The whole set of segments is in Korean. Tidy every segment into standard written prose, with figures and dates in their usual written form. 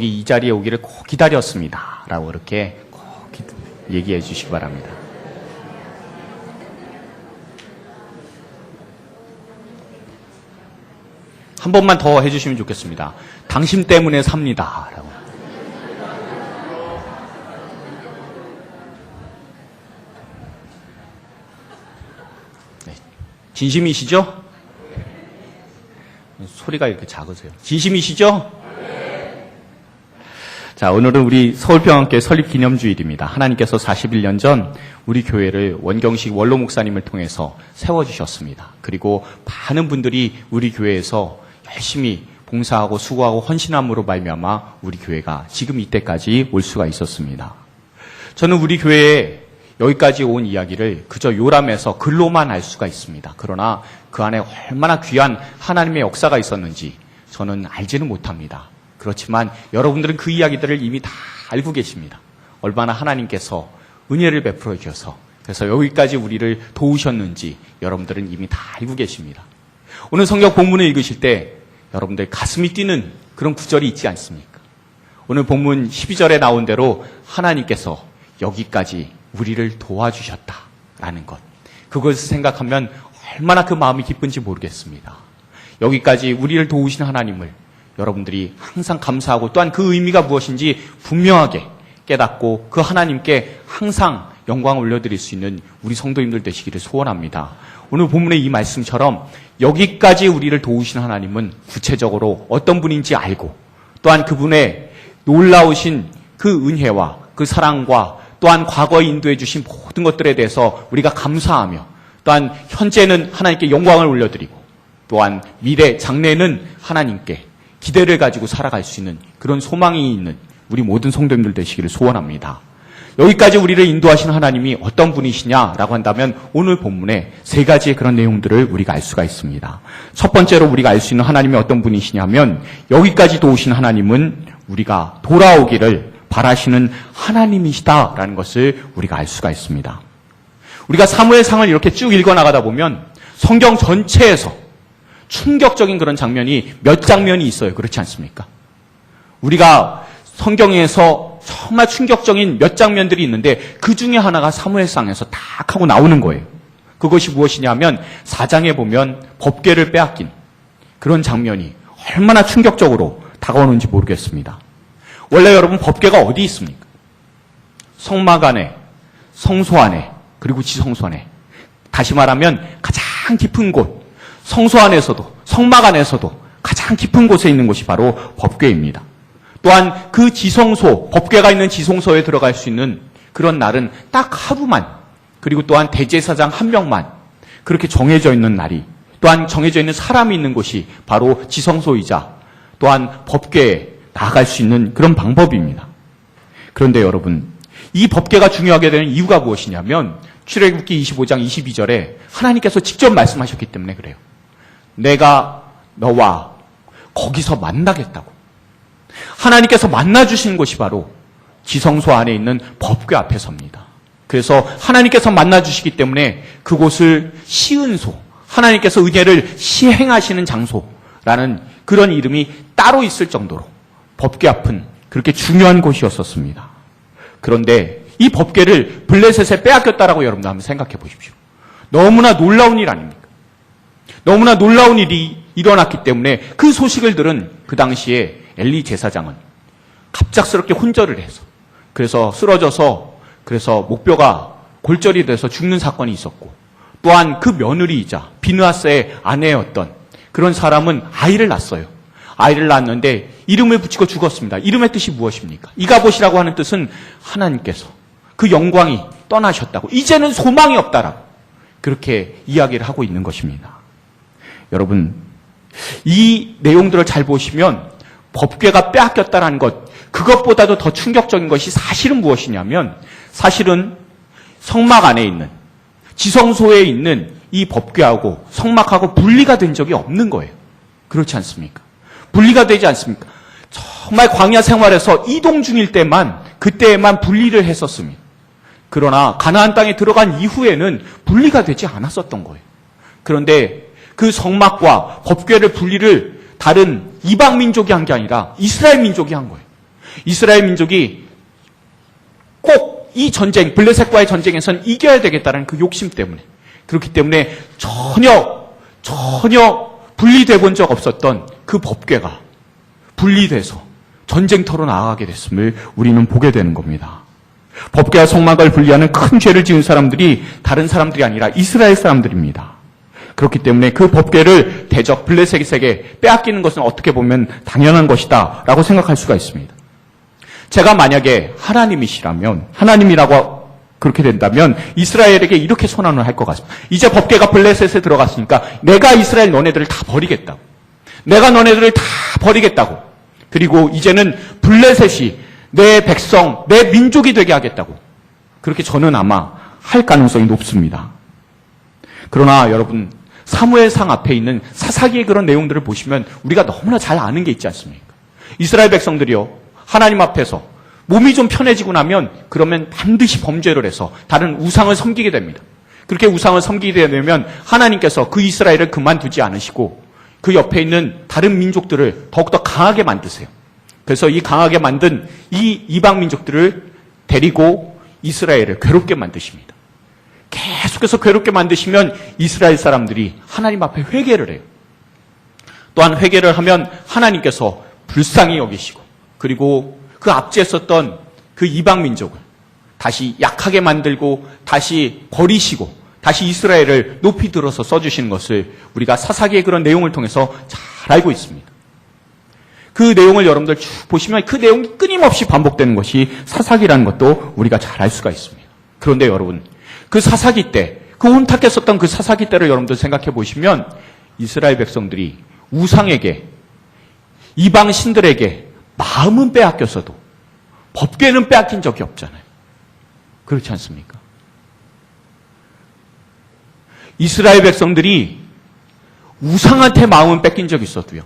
이 자리에 오기를 꼭 기다렸습니다. 라고 이렇게 꼭 얘기해 주시기 바랍니다. 한 번만 더 해주시면 좋겠습니다. 당신 때문에 삽니다. 라고. 네. 진심이시죠? 소리가 이렇게 작으세요. 진심이시죠? 자, 오늘은 우리 서울평화교회 설립 기념주일입니다. 하나님께서 41년 전 우리 교회를 원경식 원로 목사님을 통해서 세워주셨습니다. 그리고 많은 분들이 우리 교회에서 열심히 봉사하고 수고하고 헌신함으로 말미암아 우리 교회가 지금 이때까지 올 수가 있었습니다. 저는 우리 교회에 여기까지 온 이야기를 그저 요람에서 글로만 알 수가 있습니다. 그러나 그 안에 얼마나 귀한 하나님의 역사가 있었는지 저는 알지는 못합니다. 그렇지만 여러분들은 그 이야기들을 이미 다 알고 계십니다. 얼마나 하나님께서 은혜를 베풀어 주셔서 그래서 여기까지 우리를 도우셨는지 여러분들은 이미 다 알고 계십니다. 오늘 성경 본문을 읽으실 때 여러분들 가슴이 뛰는 그런 구절이 있지 않습니까? 오늘 본문 12절에 나온 대로 하나님께서 여기까지 우리를 도와주셨다라는 것. 그것을 생각하면 얼마나 그 마음이 기쁜지 모르겠습니다. 여기까지 우리를 도우신 하나님을 여러분들이 항상 감사하고 또한 그 의미가 무엇인지 분명하게 깨닫고 그 하나님께 항상 영광을 올려드릴 수 있는 우리 성도님들 되시기를 소원합니다. 오늘 본문의 이 말씀처럼 여기까지 우리를 도우신 하나님은 구체적으로 어떤 분인지 알고 또한 그분의 놀라우신 그 은혜와 그 사랑과 또한 과거에 인도해 주신 모든 것들에 대해서 우리가 감사하며 또한 현재는 하나님께 영광을 올려드리고 또한 미래 장래는 하나님께 기대를 가지고 살아갈 수 있는 그런 소망이 있는 우리 모든 성도님들 되시기를 소원합니다. 여기까지 우리를 인도하시는 하나님이 어떤 분이시냐라고 한다면 오늘 본문에 세 가지의 그런 내용들을 우리가 알 수가 있습니다. 첫 번째로 우리가 알 수 있는 하나님이 어떤 분이시냐면 여기까지 도우신 하나님은 우리가 돌아오기를 바라시는 하나님이시다라는 것을 우리가 알 수가 있습니다. 우리가 사무엘상을 이렇게 쭉 읽어나가다 보면 성경 전체에서 충격적인 그런 장면이 몇 장면이 있어요. 그렇지 않습니까? 우리가 성경에서 정말 충격적인 몇 장면들이 있는데 그 중에 하나가 사무엘상에서 딱 하고 나오는 거예요. 그것이 무엇이냐면 4장에 보면 법궤를 빼앗긴 그런 장면이 얼마나 충격적으로 다가오는지 모르겠습니다. 원래 여러분 법궤가 어디 있습니까? 성막 안에, 성소 안에, 그리고 지성소 안에. 다시 말하면 가장 깊은 곳, 성소 안에서도 성막 안에서도 가장 깊은 곳에 있는 곳이 바로 법궤입니다. 또한 그 지성소, 법궤가 있는 지성소에 들어갈 수 있는 그런 날은 딱 하루만 그리고 또한 대제사장 한 명만 그렇게 정해져 있는 날이 또한 정해져 있는 사람이 있는 곳이 바로 지성소이자 또한 법궤에 나아갈 수 있는 그런 방법입니다. 그런데 여러분 이 법궤가 중요하게 되는 이유가 무엇이냐면 출애굽기 25장 22절에 하나님께서 직접 말씀하셨기 때문에 그래요. 내가 너와 거기서 만나겠다고. 하나님께서 만나주시는 곳이 바로 지성소 안에 있는 법궤 앞에서입니다. 그래서 하나님께서 만나주시기 때문에 그곳을 시은소, 하나님께서 은혜를 시행하시는 장소라는 그런 이름이 따로 있을 정도로 법궤 앞은 그렇게 중요한 곳이었었습니다. 그런데 이 법궤를 블레셋에 빼앗겼다라고 여러분들 한번 생각해 보십시오. 너무나 놀라운 일 아닙니까? 너무나 놀라운 일이 일어났기 때문에 그 소식을 들은 그 당시에 엘리 제사장은 갑작스럽게 혼절을 해서 그래서 쓰러져서 그래서 목뼈가 골절이 돼서 죽는 사건이 있었고 또한 그 며느리이자 비느하스의 아내였던 그런 사람은 아이를 낳았어요. 아이를 낳았는데 이름을 붙이고 죽었습니다. 이름의 뜻이 무엇입니까? 이가봇이라고 하는 뜻은 하나님께서 그 영광이 떠나셨다고 이제는 소망이 없다라고 그렇게 이야기를 하고 있는 것입니다. 여러분 이 내용들을 잘 보시면 법궤가 빼앗겼다는 것 그것보다도 더 충격적인 것이 사실은 무엇이냐면 사실은 성막 안에 있는 지성소에 있는 이 법궤하고 성막하고 분리가 된 적이 없는 거예요. 그렇지 않습니까? 분리가 되지 않습니까? 정말 광야 생활에서 이동 중일 때만 그때에만 분리를 했었습니다. 그러나 가나안 땅에 들어간 이후에는 분리가 되지 않았었던 거예요. 그런데 그 성막과 법궤를 분리를 다른 이방 민족이 한 게 아니라 이스라엘 민족이 한 거예요. 이스라엘 민족이 꼭 이 전쟁, 블레셋과의 전쟁에선 이겨야 되겠다는 그 욕심 때문에, 그렇기 때문에 전혀 분리돼 본 적 없었던 그 법궤가 분리돼서 전쟁터로 나아가게 됐음을 우리는 보게 되는 겁니다. 법궤와 성막을 분리하는 큰 죄를 지은 사람들이 다른 사람들이 아니라 이스라엘 사람들입니다. 그렇기 때문에 그 법궤를 대적 블레셋에게 빼앗기는 것은 어떻게 보면 당연한 것이다 라고 생각할 수가 있습니다. 제가 만약에 하나님이시라면, 하나님이라고 그렇게 된다면 이스라엘에게 이렇게 선언을 할 것 같습니다. 이제 법궤가 블레셋에 들어갔으니까 내가 이스라엘 너네들을 다 버리겠다고. 내가 너네들을 다 버리겠다고. 그리고 이제는 블레셋이 내 백성, 내 민족이 되게 하겠다고. 그렇게 저는 아마 할 가능성이 높습니다. 그러나 여러분, 사무엘상 앞에 있는 사사기의 그런 내용들을 보시면 우리가 너무나 잘 아는 게 있지 않습니까? 이스라엘 백성들이요, 하나님 앞에서 몸이 좀 편해지고 나면 그러면 반드시 범죄를 해서 다른 우상을 섬기게 됩니다. 그렇게 우상을 섬기게 되면 하나님께서 그 이스라엘을 그만두지 않으시고 그 옆에 있는 다른 민족들을 더욱더 강하게 만드세요. 그래서 이 강하게 만든 이 이방 민족들을 데리고 이스라엘을 괴롭게 만드십니다. 계속해서 괴롭게 만드시면 이스라엘 사람들이 하나님 앞에 회개를 해요. 또한 회개를 하면 하나님께서 불쌍히 여기시고, 그리고 그 앞지에 썼던 그 이방 민족을 다시 약하게 만들고 다시 버리시고 다시 이스라엘을 높이 들어서 써주시는 것을 우리가 사사기의 그런 내용을 통해서 잘 알고 있습니다. 그 내용을 여러분들 쭉 보시면 그 내용이 끊임없이 반복되는 것이 사사기라는 것도 우리가 잘 알 수가 있습니다. 그런데 여러분, 그 사사기 때, 그 혼탁해 썼던 그 사사기 때를 여러분들 생각해 보시면 이스라엘 백성들이 우상에게, 이방 신들에게 마음은 빼앗겼어도 법궤는 빼앗긴 적이 없잖아요. 그렇지 않습니까? 이스라엘 백성들이 우상한테 마음은 뺏긴 적이 있어도요,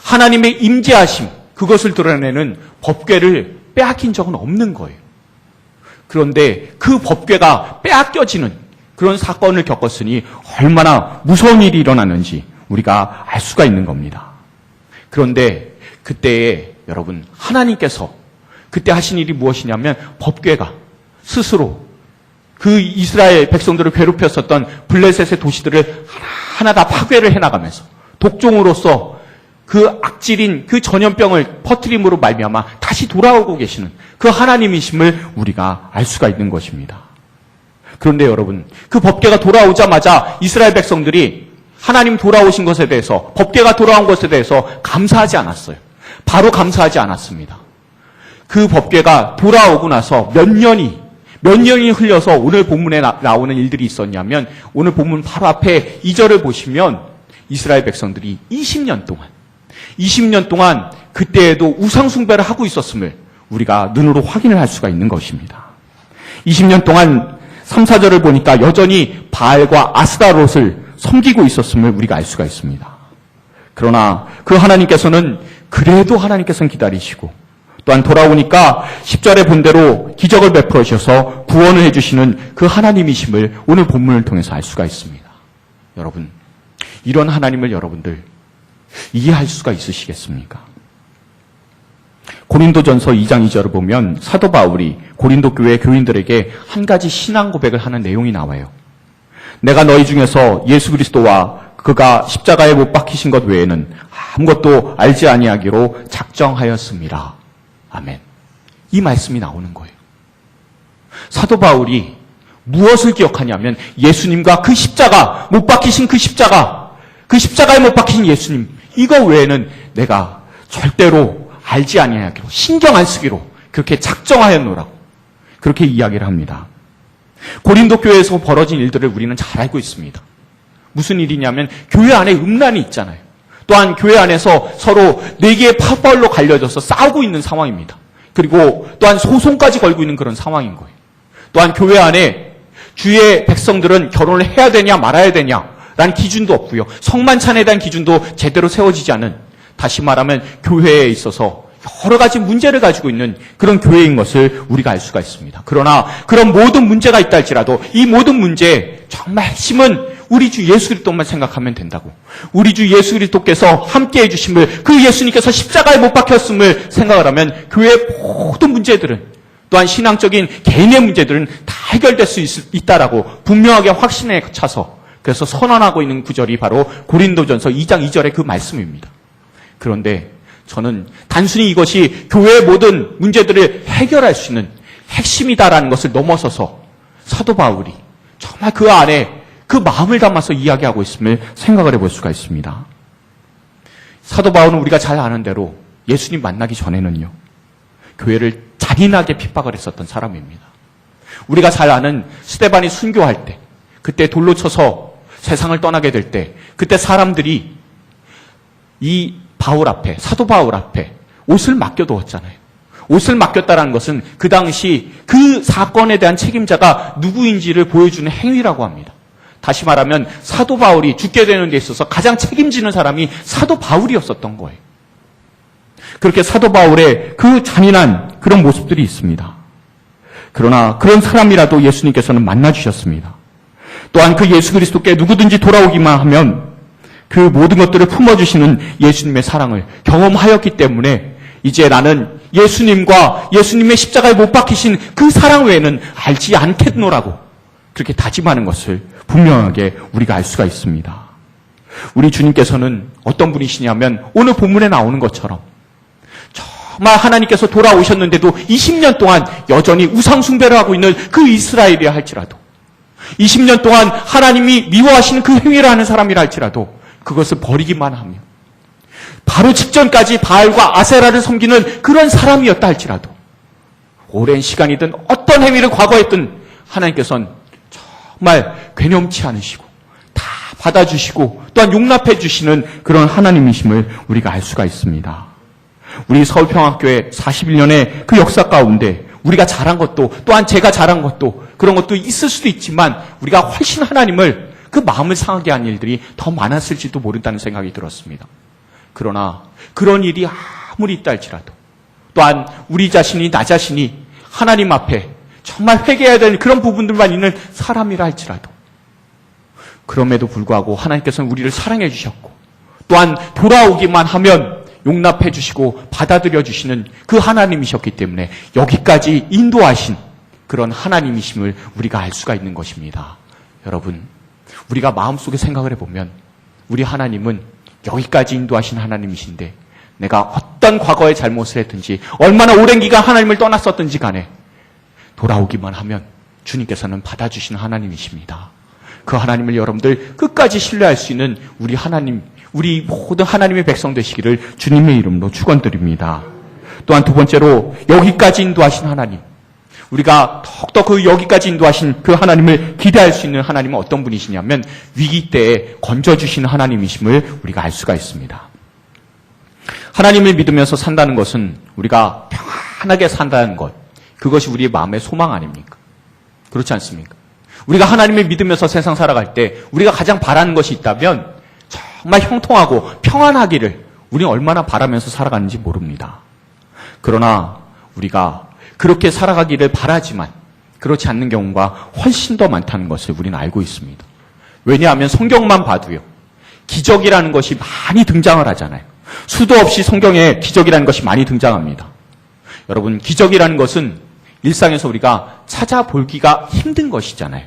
하나님의 임재하심, 그것을 드러내는 법궤를 빼앗긴 적은 없는 거예요. 그런데 그 법궤가 빼앗겨지는 그런 사건을 겪었으니 얼마나 무서운 일이 일어났는지 우리가 알 수가 있는 겁니다. 그런데 그때에 여러분, 하나님께서 그때 하신 일이 무엇이냐면 법궤가 스스로 그 이스라엘 백성들을 괴롭혔었던 블레셋의 도시들을 하나하나 다 파괴를 해나가면서 독종으로서 그 악질인 그 전염병을 퍼뜨림으로 말미암아 다시 돌아오고 계시는 그 하나님이심을 우리가 알 수가 있는 것입니다. 그런데 여러분, 그 법궤가 돌아오자마자 이스라엘 백성들이 하나님 돌아오신 것에 대해서, 법궤가 돌아온 것에 대해서 감사하지 않았어요. 바로 감사하지 않았습니다. 그 법궤가 돌아오고 나서 몇 년이 흘려서 오늘 본문에 나오는 일들이 있었냐면, 오늘 본문 바로 앞에 2절을 보시면 이스라엘 백성들이 20년 동안 그때에도 우상 숭배를 하고 있었음을 우리가 눈으로 확인을 할 수가 있는 것입니다. 20년 동안 3, 4절을 보니까 여전히 바알과 아스타롯을 섬기고 있었음을 우리가 알 수가 있습니다. 그러나 그 하나님께서는 기다리시고, 또한 돌아오니까 10절에 본 대로 기적을 베풀어 주셔서 구원을 해주시는 그 하나님이심을 오늘 본문을 통해서 알 수가 있습니다. 여러분, 이런 하나님을 여러분들 이해할 수가 있으시겠습니까? 고린도전서 2장 2절을 보면 사도 바울이 고린도 교회 교인들에게 한 가지 신앙 고백을 하는 내용이 나와요. 내가 너희 중에서 예수 그리스도와 그가 십자가에 못 박히신 것 외에는 아무것도 알지 아니하기로 작정하였습니다. 아멘. 이 말씀이 나오는 거예요. 사도 바울이 무엇을 기억하냐면 예수님과 그 십자가, 못 박히신 그 십자가에 못 박히신 예수님, 이거 외에는 내가 절대로 알지 아니하기로, 신경 안 쓰기로 그렇게 작정하였노라고 그렇게 이야기를 합니다. 고린도 교회에서 벌어진 일들을 우리는 잘 알고 있습니다. 무슨 일이냐면 교회 안에 음란이 있잖아요. 또한 교회 안에서 서로 4개의 파벌로 갈려져서 싸우고 있는 상황입니다. 그리고 또한 소송까지 걸고 있는 그런 상황인 거예요. 또한 교회 안에 주의 백성들은 결혼을 해야 되냐 말아야 되냐라는 기준도 없고요. 성만찬에 대한 기준도 제대로 세워지지 않은, 다시 말하면 교회에 있어서 여러 가지 문제를 가지고 있는 그런 교회인 것을 우리가 알 수가 있습니다. 그러나 그런 모든 문제가 있다 할지라도 이 모든 문제의 정말 핵심은 우리 주 예수 그리스도만 생각하면 된다고. 우리 주 예수 그리스도께서 함께 해주심을, 그 예수님께서 십자가에 못 박혔음을 생각을 하면 교회의 모든 문제들은, 또한 신앙적인 개인의 문제들은 다 해결될 수 있다라고 분명하게 확신에 차서, 그래서 선언하고 있는 구절이 바로 고린도전서 2장 2절의 그 말씀입니다. 그런데 저는 단순히 이것이 교회의 모든 문제들을 해결할 수 있는 핵심이다라는 것을 넘어서서 사도 바울이 정말 그 안에 그 마음을 담아서 이야기하고 있음을 생각을 해볼 수가 있습니다. 사도 바울은 우리가 잘 아는 대로 예수님 만나기 전에는요, 교회를 잔인하게 핍박을 했었던 사람입니다. 우리가 잘 아는 스데반이 순교할 때, 그때 돌로 쳐서 세상을 떠나게 될 때, 그때 사람들이 이 바울 앞에, 사도 바울 앞에 옷을 맡겨두었잖아요. 옷을 맡겼다는 것은 그 당시 그 사건에 대한 책임자가 누구인지를 보여주는 행위라고 합니다. 다시 말하면 사도 바울이 죽게 되는 데 있어서 가장 책임지는 사람이 사도 바울이었었던 거예요. 그렇게 사도 바울의 그 잔인한 그런 모습들이 있습니다. 그러나 그런 사람이라도 예수님께서는 만나주셨습니다. 또한 그 예수 그리스도께 누구든지 돌아오기만 하면 그 모든 것들을 품어주시는 예수님의 사랑을 경험하였기 때문에 이제 나는 예수님과 예수님의 십자가에 못 박히신 그 사랑 외에는 알지 않겠노라고 그렇게 다짐하는 것을 분명하게 우리가 알 수가 있습니다. 우리 주님께서는 어떤 분이시냐면 오늘 본문에 나오는 것처럼 정말 하나님께서 돌아오셨는데도 20년 동안 여전히 우상 숭배를 하고 있는 그 이스라엘이라 할지라도, 20년 동안 하나님이 미워하시는 그 행위를 하는 사람이라 할지라도 그것을 버리기만 하며 바로 직전까지 바알과 아세라를 섬기는 그런 사람이었다 할지라도 오랜 시간이든 어떤 행위를 과거했든 하나님께서는 정말 괴념치 않으시고 다 받아주시고 또한 용납해 주시는 그런 하나님이심을 우리가 알 수가 있습니다. 우리 서울평화교회 41년의 그 역사 가운데 우리가 잘한 것도 또한 제가 잘한 것도 그런 것도 있을 수도 있지만 우리가 훨씬 하나님을 그 마음을 상하게 한 일들이 더 많았을지도 모른다는 생각이 들었습니다. 그러나 그런 일이 아무리 있다 할지라도 또한 우리 자신이 나 자신이 하나님 앞에 정말 회개해야 되는 그런 부분들만 있는 사람이라 할지라도 그럼에도 불구하고 하나님께서는 우리를 사랑해 주셨고 또한 돌아오기만 하면 용납해 주시고 받아들여 주시는 그 하나님이셨기 때문에 여기까지 인도하신 그런 하나님이심을 우리가 알 수가 있는 것입니다. 여러분, 우리가 마음속에 생각을 해보면 우리 하나님은 여기까지 인도하신 하나님이신데 내가 어떤 과거의 잘못을 했든지 얼마나 오랜 기간 하나님을 떠났었든지 간에 돌아오기만 하면 주님께서는 받아주시는 하나님이십니다. 그 하나님을 여러분들 끝까지 신뢰할 수 있는 우리 하나님, 우리 모든 하나님의 백성 되시기를 주님의 이름으로 축원드립니다. 또한 두 번째로 여기까지 인도하신 하나님, 우리가 더욱더 그 여기까지 인도하신 그 하나님을 기대할 수 있는 하나님은 어떤 분이시냐면 위기 때에 건져주시는 하나님이심을 우리가 알 수가 있습니다. 하나님을 믿으면서 산다는 것은 우리가 평안하게 산다는 것, 그것이 우리의 마음의 소망 아닙니까? 그렇지 않습니까? 우리가 하나님을 믿으면서 세상 살아갈 때 우리가 가장 바라는 것이 있다면 정말 형통하고 평안하기를 우리는 얼마나 바라면서 살아가는지 모릅니다. 그러나 우리가 그렇게 살아가기를 바라지만 그렇지 않는 경우가 훨씬 더 많다는 것을 우리는 알고 있습니다. 왜냐하면 성경만 봐도요, 기적이라는 것이 많이 등장을 하잖아요. 수도 없이 성경에 기적이라는 것이 많이 등장합니다. 여러분, 기적이라는 것은 일상에서 우리가 찾아보기가 힘든 것이잖아요.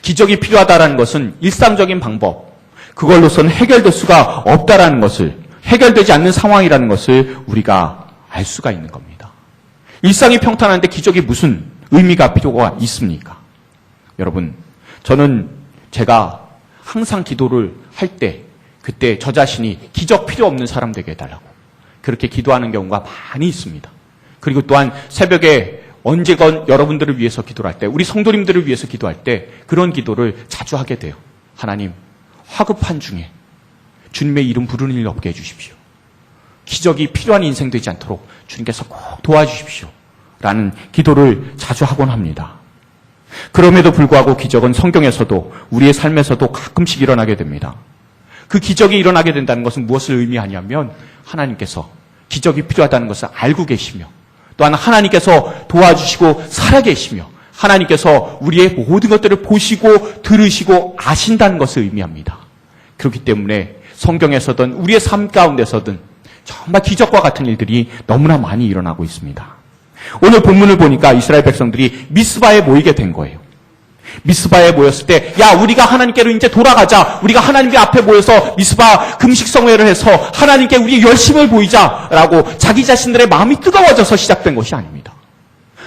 기적이 필요하다라는 것은 일상적인 방법, 그걸로서는 해결될 수가 없다라는 것을, 해결되지 않는 상황이라는 것을 우리가 알 수가 있는 겁니다. 일상이 평탄한데 기적이 무슨 의미가 필요가 있습니까? 여러분, 저는 제가 항상 기도를 할 때 그때 저 자신이 기적 필요 없는 사람 되게 해달라고 그렇게 기도하는 경우가 많이 있습니다. 그리고 또한 새벽에 언제건 여러분들을 위해서 기도를 할 때, 우리 성도님들을 위해서 기도할 때 그런 기도를 자주 하게 돼요. 하나님, 화급한 중에 주님의 이름 부르는 일 없게 해주십시오. 기적이 필요한 인생 되지 않도록 주님께서 꼭 도와주십시오. 라는 기도를 자주 하곤 합니다. 그럼에도 불구하고 기적은 성경에서도 우리의 삶에서도 가끔씩 일어나게 됩니다. 그 기적이 일어나게 된다는 것은 무엇을 의미하냐면 하나님께서 기적이 필요하다는 것을 알고 계시며 또한 하나님께서 도와주시고 살아계시며 하나님께서 우리의 모든 것들을 보시고 들으시고 아신다는 것을 의미합니다. 그렇기 때문에 성경에서든 우리의 삶 가운데서든 정말 기적과 같은 일들이 너무나 많이 일어나고 있습니다. 오늘 본문을 보니까 이스라엘 백성들이 미스바에 모이게 된 거예요. 미스바에 모였을 때, 야, 우리가 하나님께로 이제 돌아가자. 우리가 하나님 앞에 모여서 미스바 금식성회를 해서 하나님께 우리의 열심을 보이자라고 자기 자신들의 마음이 뜨거워져서 시작된 것이 아닙니다.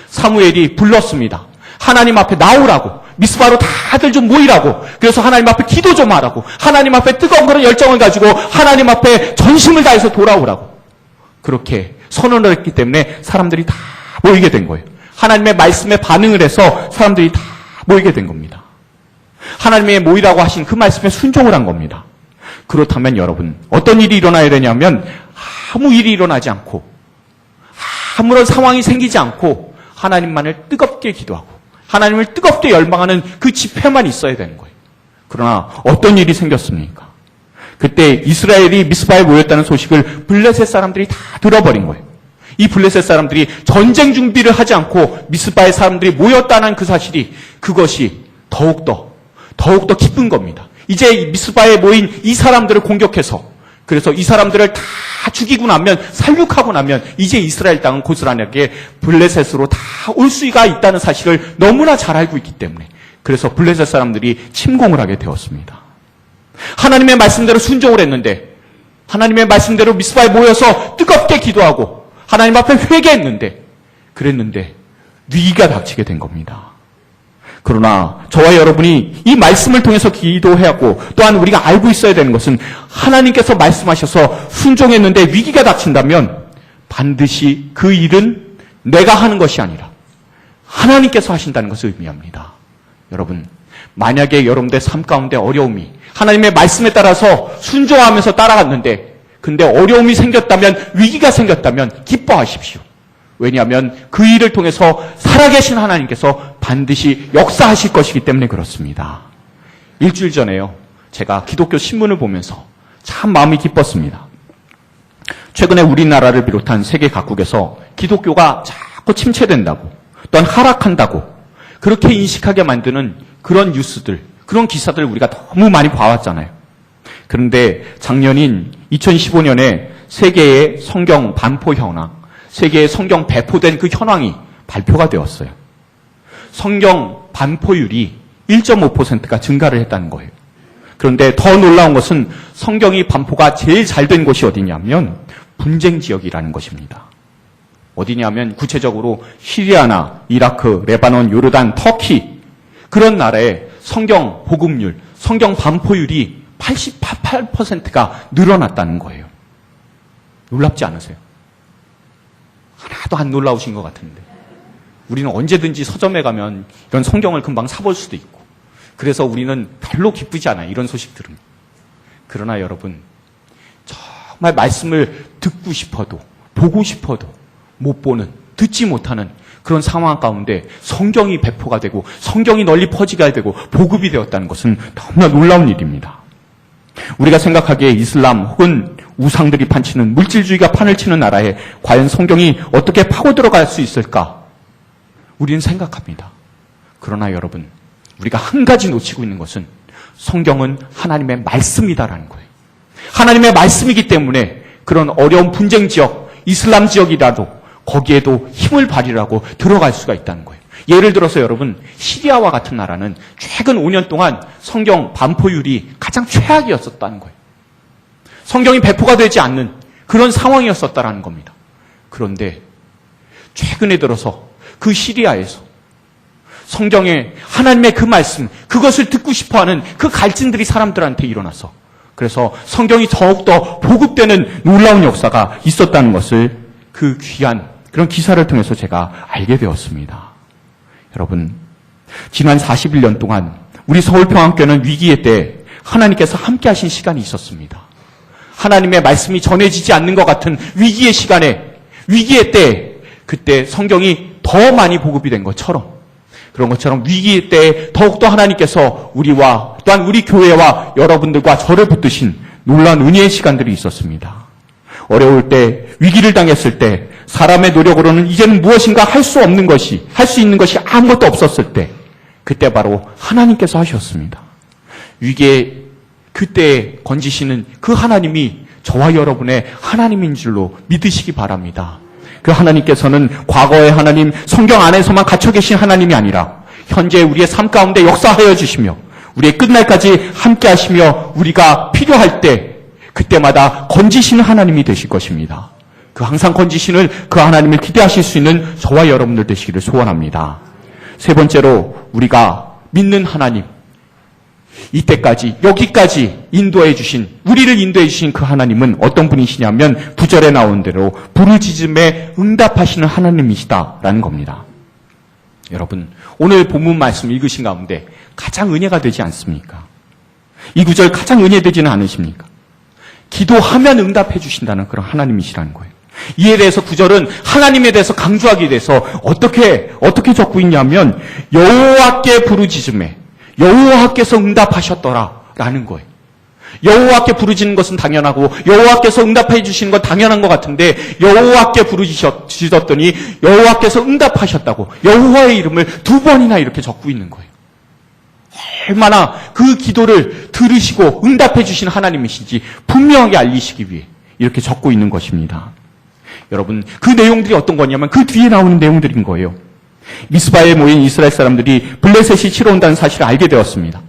사무엘이 불렀습니다. 하나님 앞에 나오라고. 미스바로 다들 좀 모이라고. 그래서 하나님 앞에 기도 좀 하라고. 하나님 앞에 뜨거운 그런 열정을 가지고 하나님 앞에 전심을 다해서 돌아오라고. 그렇게 선언을 했기 때문에 사람들이 다 모이게 된 거예요. 하나님의 말씀에 반응을 해서 사람들이 다 모이게 된 겁니다. 하나님의 모이라고 하신 그 말씀에 순종을 한 겁니다. 그렇다면 여러분, 어떤 일이 일어나야 되냐면 아무 일이 일어나지 않고 아무런 상황이 생기지 않고 하나님만을 뜨겁게 기도하고 하나님을 뜨겁게 열망하는 그 집회만 있어야 되는 거예요. 그러나 어떤 일이 생겼습니까? 그때 이스라엘이 미스바에 모였다는 소식을 블레셋 사람들이 다 들어버린 거예요. 이 블레셋 사람들이 전쟁 준비를 하지 않고 미스바의 사람들이 모였다는 그 사실이, 그것이 더욱더 기쁜 겁니다. 이제 미스바에 모인 이 사람들을 공격해서, 그래서 이 사람들을 다 죽이고 나면, 살육하고 나면 이제 이스라엘 땅은 고스란하게 블레셋으로 다 올 수가 있다는 사실을 너무나 잘 알고 있기 때문에, 그래서 블레셋 사람들이 침공을 하게 되었습니다. 하나님의 말씀대로 순종을 했는데, 하나님의 말씀대로 미스바에 모여서 뜨겁게 기도하고 하나님 앞에 그랬는데 위기가 닥치게 된 겁니다. 그러나 저와 여러분이 이 말씀을 통해서 기도하고 또한 우리가 알고 있어야 되는 것은, 하나님께서 말씀하셔서 순종했는데 위기가 닥친다면 반드시 그 일은 내가 하는 것이 아니라 하나님께서 하신다는 것을 의미합니다. 여러분, 만약에 여러분들의 삶 가운데 어려움이, 하나님의 말씀에 따라서 순종하면서 따라갔는데 근데 어려움이 생겼다면, 위기가 생겼다면 기뻐하십시오. 왜냐하면 그 일을 통해서 살아계신 하나님께서 반드시 역사하실 것이기 때문에 그렇습니다. 일주일 전에요, 제가 기독교 신문을 보면서 참 마음이 기뻤습니다. 최근에 우리나라를 비롯한 세계 각국에서 기독교가 자꾸 침체된다고, 또한 하락한다고 그렇게 인식하게 만드는 그런 뉴스들, 그런 기사들을 우리가 너무 많이 봐왔잖아요. 그런데 작년인 2015년에 세계의 성경 반포 현황, 세계의 성경 배포된 그 현황이 발표가 되었어요. 성경 반포율이 1.5%가 증가를 했다는 거예요. 그런데 더 놀라운 것은 성경이 반포가 제일 잘 된 곳이 어디냐면 분쟁 지역이라는 것입니다. 어디냐면 구체적으로 시리아나 이라크, 레바논, 요르단, 터키, 그런 나라의 성경 복음률, 성경 반포율이 88%가 늘어났다는 거예요. 놀랍지 않으세요? 하나도 안 놀라우신 것 같은데. 우리는 언제든지 서점에 가면 이런 성경을 금방 사볼 수도 있고, 그래서 우리는 별로 기쁘지 않아요, 이런 소식 들으면. 그러나 여러분, 정말 말씀을 듣고 싶어도, 보고 싶어도 못 보는, 듣지 못하는 그런 상황 가운데 성경이 배포가 되고 성경이 널리 퍼지게 되고 보급이 되었다는 것은 너무나 놀라운 일입니다. 우리가 생각하기에 이슬람 혹은 우상들이 판치는, 물질주의가 판을 치는 나라에 과연 성경이 어떻게 파고 들어갈 수 있을까? 우리는 생각합니다. 그러나 여러분, 우리가 한 가지 놓치고 있는 것은 성경은 하나님의 말씀이다라는 거예요. 하나님의 말씀이기 때문에 그런 어려운 분쟁 지역, 이슬람 지역이라도 거기에도 힘을 발휘하고 들어갈 수가 있다는 거예요. 예를 들어서 여러분, 시리아와 같은 나라는 최근 5년 동안 성경 반포율이 가장 최악이었었다는 거예요. 성경이 배포가 되지 않는 그런 상황이었었다는 겁니다. 그런데 최근에 들어서 그 시리아에서 성경의 하나님의 그 말씀, 그것을 듣고 싶어하는 그 갈증들이 사람들한테 일어나서, 그래서 성경이 더욱더 보급되는 놀라운 역사가 있었다는 것을 그 귀한 그런 기사를 통해서 제가 알게 되었습니다. 여러분, 지난 41년 동안 우리 서울평안교회는 위기의 때 하나님께서 함께 하신 시간이 있었습니다. 하나님의 말씀이 전해지지 않는 것 같은 위기의 시간에, 위기의 때, 그때 성경이 더 많이 보급이 된 것처럼, 그런 것처럼 위기의 때에 더욱더 하나님께서 우리와 또한 우리 교회와 여러분들과 저를 붙드신 놀라운 은혜의 시간들이 있었습니다. 어려울 때, 위기를 당했을 때, 사람의 노력으로는 이제는 무엇인가 할 수 없는 것이, 할 수 있는 것이 아무것도 없었을 때, 그때 바로 하나님께서 하셨습니다. 위기에 그때 건지시는 그 하나님이 저와 여러분의 하나님인 줄로 믿으시기 바랍니다. 그 하나님께서는 과거의 하나님, 성경 안에서만 갇혀 계신 하나님이 아니라 현재 우리의 삶 가운데 역사하여 주시며 우리의 끝날까지 함께 하시며 우리가 필요할 때 그때마다 건지시는 하나님이 되실 것입니다. 그 항상 건지시는 그 하나님을 기대하실 수 있는 저와 여러분들 되시기를 소원합니다. 세 번째로 우리가 믿는 하나님, 이때까지 여기까지 인도해 주신, 우리를 인도해 주신 그 하나님은 어떤 분이시냐면 9절에 나온 대로 부르짖음에 응답하시는 하나님이시다라는 겁니다. 여러분, 오늘 본문 말씀 읽으신 가운데 가장 은혜가 되지 않습니까? 이 구절 가장 은혜되지는 않으십니까? 기도하면 응답해 주신다는 그런 하나님이시라는 거예요. 이에 대해서 구절은 하나님에 대해서 강조하기 위해서 어떻게 적고 있냐면 여호와께 부르짖음에 여호와께서 응답하셨더라라는 거예요. 여호와께 부르짖는 것은 당연하고 여호와께서 응답해 주시는 건 당연한 것 같은데 여호와께 부르짖었더니 여호와께서 응답하셨다고 여호와의 이름을 2번이나 이렇게 적고 있는 거예요. 얼마나 그 기도를 들으시고 응답해 주신 하나님이신지 분명하게 알리시기 위해 이렇게 적고 있는 것입니다. 여러분, 그 내용들이 어떤 거냐면 그 뒤에 나오는 내용들인 거예요. 미스바에 모인 이스라엘 사람들이 블레셋이 치러 온다는 사실을 알게 되었습니다.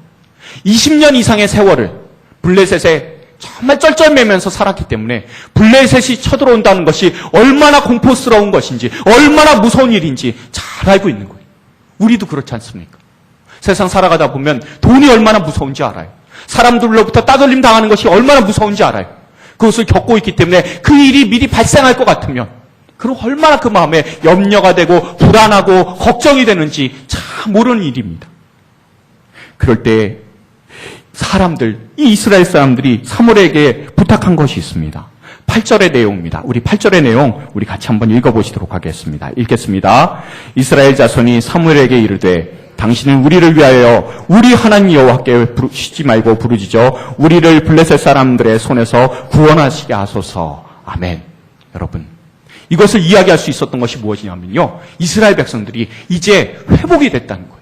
20년 이상의 세월을 블레셋에 정말 쩔쩔매면서 살았기 때문에 블레셋이 쳐들어온다는 것이 얼마나 공포스러운 것인지 얼마나 무서운 일인지 잘 알고 있는 거예요. 우리도 그렇지 않습니까? 세상 살아가다 보면 돈이 얼마나 무서운지 알아요. 사람들로부터 따돌림 당하는 것이 얼마나 무서운지 알아요. 그것을 겪고 있기 때문에 그 일이 미리 발생할 것 같으면 그럼 얼마나 그 마음에 염려가 되고 불안하고 걱정이 되는지 참 모르는 일입니다. 그럴 때 이 이스라엘 사람들이 사무엘에게 부탁한 것이 있습니다. 8절의 내용입니다. 우리 8절의 내용 우리 같이 한번 읽어보시도록 하겠습니다. 읽겠습니다. 이스라엘 자손이 사무엘에게 이르되 당신은 우리를 위하여 우리 하나님 여호와께 쉬지 말고 부르짖어 우리를 블레셋 사람들의 손에서 구원하시게 하소서. 아멘. 여러분, 이것을 이야기할 수 있었던 것이 무엇이냐면요, 이스라엘 백성들이 이제 회복이 됐다는 거예요.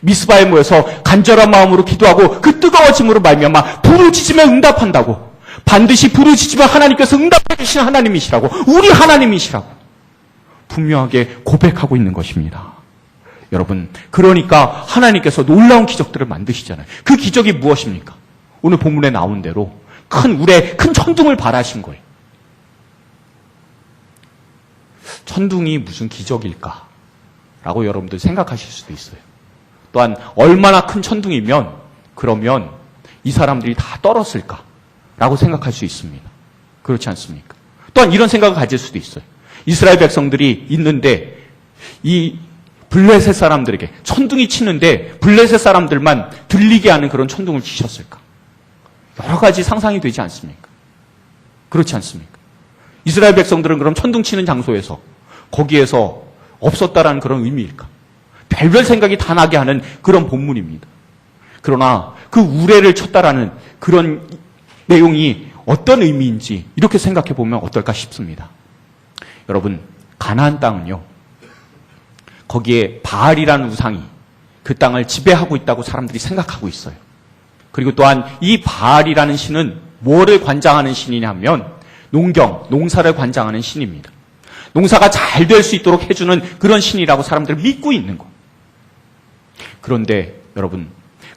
미스바에 모여서 간절한 마음으로 기도하고 그 뜨거워짐으로 말미암아 부르짖으면 응답한다고, 반드시 부르짖으면 하나님께서 응답해 주시는 하나님이시라고, 우리 하나님이시라고 분명하게 고백하고 있는 것입니다. 여러분, 그러니까 하나님께서 놀라운 기적들을 만드시잖아요. 그 기적이 무엇입니까? 오늘 본문에 나온 대로 큰 천둥을 발하신 거예요. 천둥이 무슨 기적일까? 라고 여러분들 생각하실 수도 있어요. 또한 얼마나 큰 천둥이면 그러면 이 사람들이 다 떨었을까? 라고 생각할 수 있습니다. 그렇지 않습니까? 또한 이런 생각을 가질 수도 있어요. 이스라엘 백성들이 있는데 이 블레셋 사람들에게 천둥이 치는데 블레셋 사람들만 들리게 하는 그런 천둥을 치셨을까? 여러 가지 상상이 되지 않습니까? 그렇지 않습니까? 이스라엘 백성들은 그럼 천둥 치는 장소에서 거기에서 없었다라는 그런 의미일까? 별별 생각이 다 나게 하는 그런 본문입니다. 그러나 그 우레를 쳤다라는 그런 내용이 어떤 의미인지 이렇게 생각해 보면 어떨까 싶습니다. 여러분, 가나안 땅은요, 거기에 바알이라는 우상이 그 땅을 지배하고 있다고 사람들이 생각하고 있어요. 그리고 또한 이 바알이라는 신은 뭐를 관장하는 신이냐면 농사를 관장하는 신입니다. 농사가 잘 될 수 있도록 해주는 그런 신이라고 사람들은 믿고 있는 거. 그런데 여러분,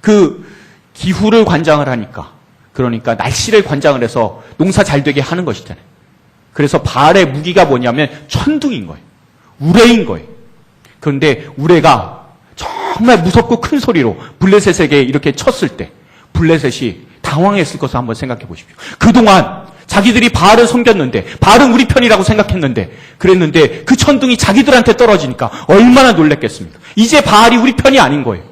그 기후를 관장을 하니까, 그러니까 날씨를 관장을 해서 농사 잘 되게 하는 것이잖아요. 그래서 바알의 무기가 뭐냐면 천둥인 거예요. 우레인 거예요. 그런데 우레가 정말 무섭고 큰 소리로 블레셋에게 이렇게 쳤을 때 블레셋이 당황했을 것을 한번 생각해 보십시오. 그동안 자기들이 바알을 섬겼는데, 바알은 우리 편이라고 생각했는데, 그랬는데 그 천둥이 자기들한테 떨어지니까 얼마나 놀랬겠습니까? 이제 바알이 우리 편이 아닌 거예요.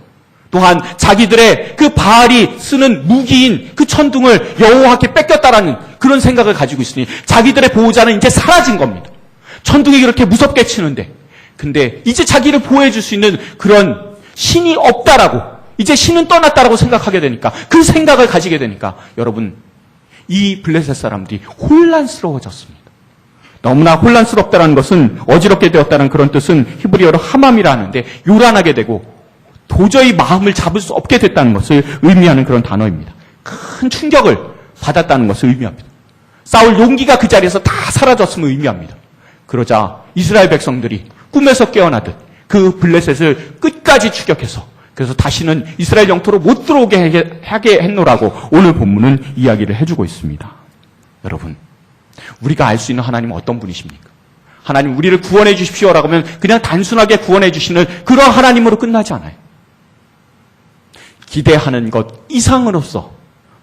또한 자기들의 그 바알이 쓰는 무기인 그 천둥을 여호와께 뺏겼다라는 그런 생각을 가지고 있으니 자기들의 보호자는 이제 사라진 겁니다. 천둥이 그렇게 무섭게 치는데, 근데 이제 자기를 보호해 줄 수 있는 그런 신이 없다라고, 이제 신은 떠났다라고 생각하게 되니까, 그 생각을 가지게 되니까, 여러분, 이 블레셋 사람들이 혼란스러워졌습니다. 너무나 혼란스럽다는 것은 어지럽게 되었다는 그런 뜻은 히브리어로 하맘이라 하는데 요란하게 되고 도저히 마음을 잡을 수 없게 됐다는 것을 의미하는 그런 단어입니다. 큰 충격을 받았다는 것을 의미합니다. 싸울 용기가 그 자리에서 다 사라졌음을 의미합니다. 그러자 이스라엘 백성들이 꿈에서 깨어나듯 그 블레셋을 끝까지 추격해서 그래서 다시는 이스라엘 영토로 못 들어오게 하게 했노라고 오늘 본문은 이야기를 해주고 있습니다. 여러분, 우리가 알 수 있는 하나님은 어떤 분이십니까? 하나님 우리를 구원해 주십시오라고 하면 그냥 단순하게 구원해 주시는 그런 하나님으로 끝나지 않아요. 기대하는 것 이상으로서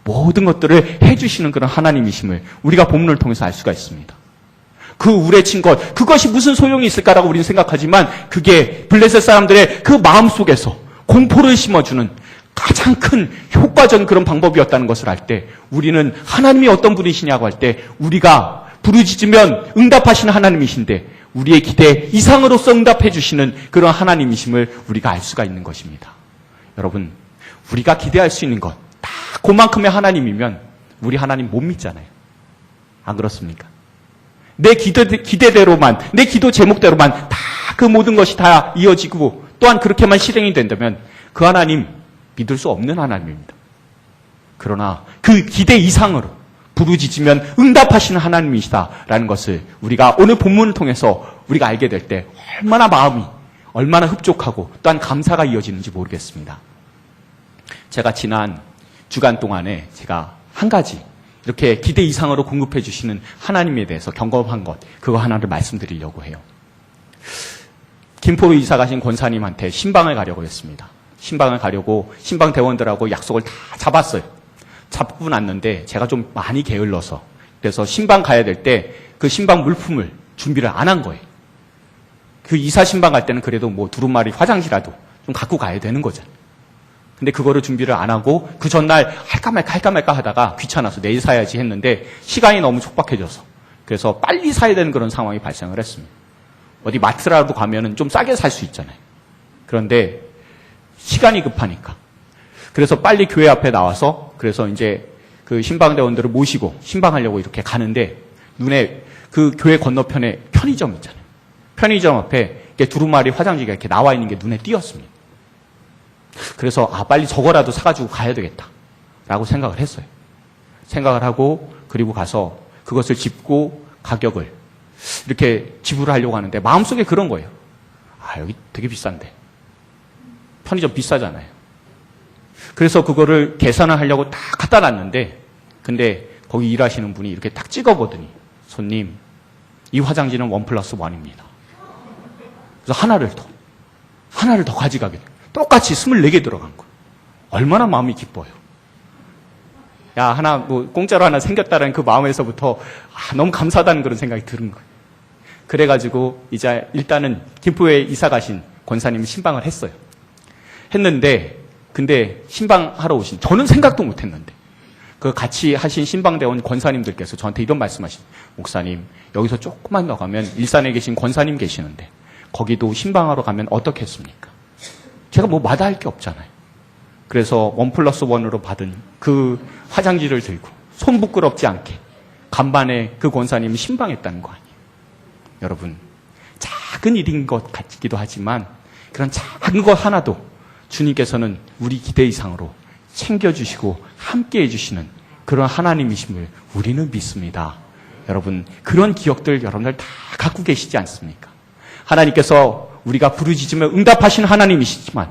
모든 것들을 해주시는 그런 하나님이심을 우리가 본문을 통해서 알 수가 있습니다. 그 우레친 것, 그것이 무슨 소용이 있을까라고 우리는 생각하지만 그게 블레셋 사람들의 그 마음속에서 공포를 심어주는 가장 큰 효과적인 그런 방법이었다는 것을 알 때 우리는 하나님이 어떤 분이시냐고 할 때 우리가 부르짖으면 응답하시는 하나님이신데 우리의 기대 이상으로서 응답해 주시는 그런 하나님이심을 우리가 알 수가 있는 것입니다. 여러분, 우리가 기대할 수 있는 것 다 그만큼의 하나님이면 우리 하나님 못 믿잖아요. 안 그렇습니까? 내 기대대로만, 내 기도 제목대로만 다 그 모든 것이 다 이어지고 또한 그렇게만 실행이 된다면 그 하나님 믿을 수 없는 하나님입니다. 그러나 그 기대 이상으로 부르짖으면 응답하시는 하나님이시다라는 것을 우리가 오늘 본문을 통해서 우리가 알게 될 때 얼마나 마음이 얼마나 흡족하고 또한 감사가 이어지는지 모르겠습니다. 제가 지난 주간 동안에 제가 한 가지 이렇게 기대 이상으로 공급해 주시는 하나님에 대해서 경험한 것, 그거 하나를 말씀드리려고 해요. 김포로 이사 가신 권사님한테 신방을 가려고 했습니다. 신방을 가려고 신방 대원들하고 약속을 다 잡았어요. 잡고 났는데 제가 좀 많이 게을러서 그래서 신방 가야 될 때 그 신방 물품을 준비를 안 한 거예요. 그 이사 신방 갈 때는 그래도 뭐 두루마리 화장지라도 좀 갖고 가야 되는 거잖아요. 근데 그거를 준비를 안 하고 그 전날 할까 말까 하다가 귀찮아서 내일 사야지 했는데 시간이 너무 촉박해져서 그래서 빨리 사야 되는 그런 상황이 발생을 했습니다. 어디 마트라도 가면은 좀 싸게 살 수 있잖아요. 그런데 시간이 급하니까. 그래서 빨리 교회 앞에 나와서 그래서 이제 그 신방대원들을 모시고 신방하려고 이렇게 가는데 눈에 그 교회 건너편에 편의점 있잖아요. 편의점 앞에 이렇게 두루마리 화장지가 이렇게 나와 있는 게 눈에 띄었습니다. 그래서 빨리 저거라도 사가지고 가야 되겠다라고 생각을 했어요. 생각을 하고 그리고 가서 그것을 짚고 가격을 이렇게 지불을 하려고 하는데 마음속에 그런 거예요. 여기 되게 비싼데. 편의점 비싸잖아요. 그래서 그거를 계산을 하려고 딱 갖다 놨는데 근데 거기 일하시는 분이 이렇게 딱 찍어보더니 손님, 이 화장지는 1+1입니다. 그래서 하나를 더 가져가게 돼요. 똑같이 24개 들어간 거예요. 얼마나 마음이 기뻐요. 야, 하나 뭐 공짜로 하나 생겼다는 그 마음에서부터 너무 감사하다는 그런 생각이 드는 거예요. 그래가지고 이제 일단은 김포에 이사 가신 권사님이 신방을 했어요. 했는데 근데 신방하러 오신 저는 생각도 못했는데 그 같이 하신 신방대원 권사님들께서 저한테 이런 말씀하신 목사님 여기서 조금만 더 가면 일산에 계신 권사님 계시는데 거기도 신방하러 가면 어떻겠습니까? 제가 뭐 마다할 게 없잖아요. 그래서 1+1으로 받은 그 화장지를 들고 손 부끄럽지 않게 간반에 그 권사님이 신방했다는 거 아니에요. 여러분, 작은 일인 것 같기도 하지만 그런 작은 것 하나도 주님께서는 우리 기대 이상으로 챙겨주시고 함께해 주시는 그런 하나님이심을 우리는 믿습니다. 여러분, 그런 기억들 여러분들 다 갖고 계시지 않습니까? 하나님께서 우리가 부르짖으면 응답하시는 하나님이시지만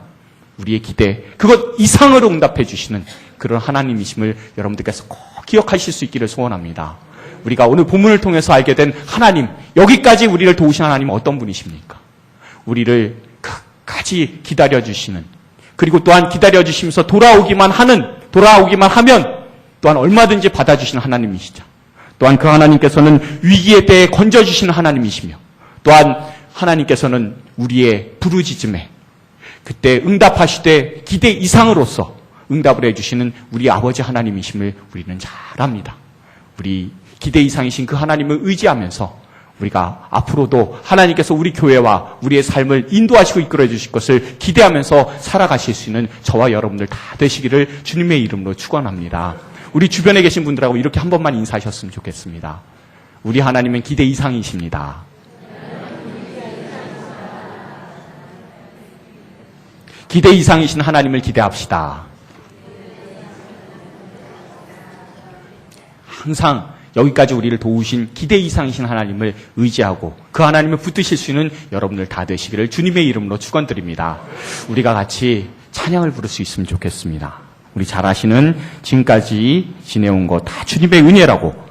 우리의 기대, 그것 이상으로 응답해 주시는 그런 하나님이심을 여러분들께서 꼭 기억하실 수 있기를 소원합니다. 우리가 오늘 본문을 통해서 알게 된 하나님, 여기까지 우리를 도우신 하나님은 어떤 분이십니까? 우리를 끝까지 기다려주시는, 그리고 또한 기다려주시면서 돌아오기만 하면 또한 얼마든지 받아주시는 하나님이시죠. 또한 그 하나님께서는 위기에 대해 건져주시는 하나님이시며 또한 하나님께서는 우리의 부르짖음에 그때 응답하시되 기대 이상으로서 응답을 해주시는 우리 아버지 하나님이심을 우리는 잘 압니다. 우리 기대 이상이신 그 하나님을 의지하면서 우리가 앞으로도 하나님께서 우리 교회와 우리의 삶을 인도하시고 이끌어 주실 것을 기대하면서 살아가실 수 있는 저와 여러분들 다 되시기를 주님의 이름으로 축원합니다. 우리 주변에 계신 분들하고 이렇게 한 번만 인사하셨으면 좋겠습니다. 우리 하나님은 기대 이상이십니다. 기대 이상이신 하나님을 기대합시다. 항상 여기까지 우리를 도우신 기대 이상이신 하나님을 의지하고 그 하나님을 붙드실 수 있는 여러분들 다 되시기를 주님의 이름으로 축원드립니다. 우리가 같이 찬양을 부를 수 있으면 좋겠습니다. 우리 잘 아시는 지금까지 지내온 거 다 주님의 은혜라고